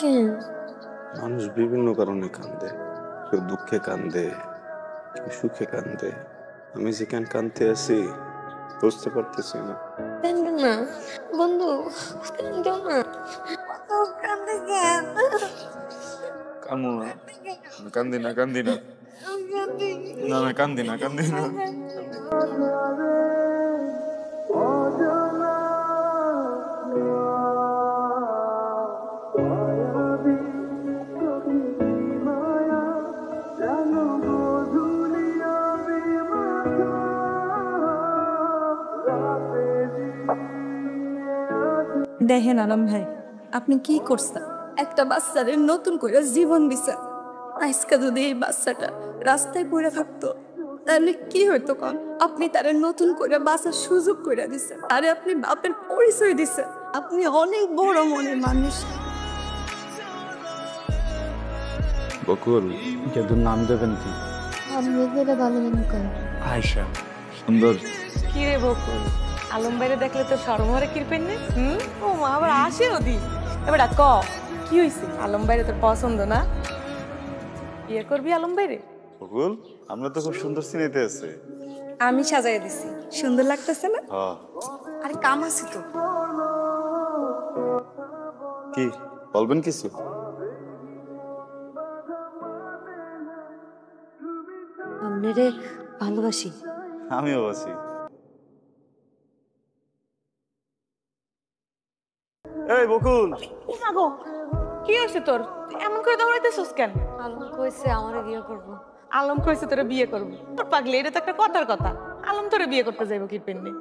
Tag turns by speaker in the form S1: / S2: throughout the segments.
S1: কেন?
S2: মানুষ বিভিন্ন কারণে কান্দে, কেউ দুঃখে কান্দে, কেউ সুখে কান্দে। আমি যে কেন কান্দতে আছি বুঝতে পারতেছি না।
S1: কান্দো না বন্ধু, কান্দো না। কান্দে কেন?
S2: কামু না, কান্দি না, কান্দি না, না না, কান্দি না, কান্দি না।
S3: দেখেন আলম ভাই, আপনি কি করছেন? একটা বাচ্চাদের নতুন করে জীবন দিছেন। আজকে যদি এই বাচ্চাটা রাস্তায় পড়ে থাকতো তাহলে কি হইতো? কম আপনি তার নতুন করে বাঁচার সুযোগ করে দিচ্ছেন, আরে আপনি বাপের পরিচয় দিচ্ছেন। আপনি অনেক বড় মনের মানুষ।
S2: বকুল,
S4: যাদের নাম দেবেন কি?
S1: আমি যেটা ভালো মনে করি।
S4: আয়শা।
S2: সুন্দর।
S5: কি রে বকুল, আলম বাইরে দেখলে তো শরম হরে কিরপেন নে? ও মা আবার আসে ওদি। এবার ক কি হইছে? আলম বাইরে তোর পছন্দ না? বিয়ে করবি আলম বাইরে?
S2: বকুল, আমরা তো খুব সুন্দর সিনেতে আছে।
S3: আমি সাজাই দিছি, সুন্দর লাগতেছে না?
S2: হ্যাঁ।
S3: আরে কাম আছে তো।
S2: কি বলবেন কিছু?
S1: আপনারে ভালোবাসি।
S2: আমিও আছি। এই বকুল,
S5: ও মা গো, কি হইছে তোর? এমন করে দৌড়াইতেছস কেন?
S1: আলম কইছে আমারে বিয়ে করব।
S5: আলম কইছে তোরে বিয়ে করবো? তোর পাগলি, এটা তো একটা কথার কথা। আলম তোরে বিয়ে করতে যাইব কিরপেন নে?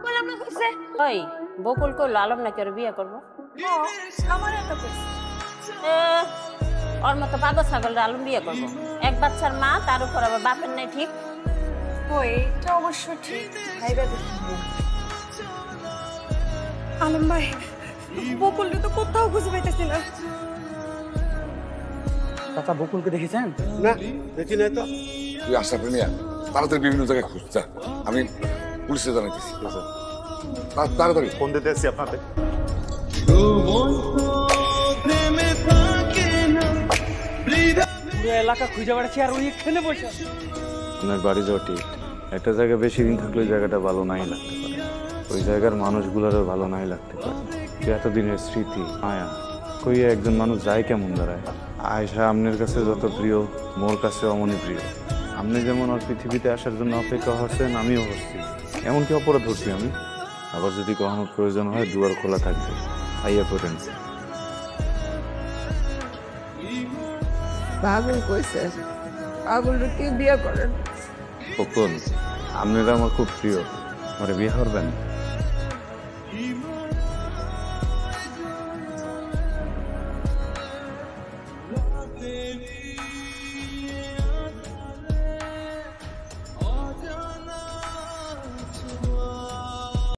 S5: বললাম না কইছে।
S6: ওই বকুল কইলো আলম নাকি ওর বিয়ে করবো?
S5: আমারে তো কইছে।
S6: ওর মতো পাগল ছাগল আলম বিয়ে করবো? এক বাচ্চার মা, তার উপর আবার বাপের নাই ঠিক।
S5: ওই এটা অবশ্য ঠিক। ভাইবা দেখি।
S3: আলম ভাই, বকুলকে তো কোথাও খুঁজে পাইতেছি না।
S4: চাচা বকুলকে দেখেছেন?
S7: না, দেখি নাই তো।
S8: তুই আশা প্রেমিয়া তাড়াতাড়ি বিভিন্ন জায়গায় খুঁজ যা, আমি পুলিশে জানাইতেছি। তাড়াতাড়ি
S2: ফোন দিতে আসছি আপনাদের।
S4: পুরো এলাকা খুঁজে বেড়াচ্ছি আর ওই এখানে বসে আছে।
S2: আপনার বাড়ি যাওয়া ঠিক। একটা জায়গায় বেশি দিন থাকলে ওই জায়গাটা ভালো নাই লাগতে পারে, ওই জায়গার মানুষগুলোরও ভালো নাই লাগতে পারে। এতদিনের স্মৃতি, মায়া, কই একজন মানুষ যায় কেমন দাঁড়ায়। আয়শা আপনার কাছে যত প্রিয়, মোর কাছে অমনই প্রিয়। আপনি যেমন ওর পৃথিবীতে আসার জন্য অপেক্ষা করছেন, আমিও করছি। এমনকি অপরাধ ধরছি আমি। আবার যদি কখনো প্রয়োজন হয় দুয়ার খোলা থাকবে, আইয়া পড়েন।
S3: পাগল কইছে, পাগলকে কি বিয়ে করেন?
S2: বকুল, আপনারা আমার খুব প্রিয়, আমার বিয়ে করবেন?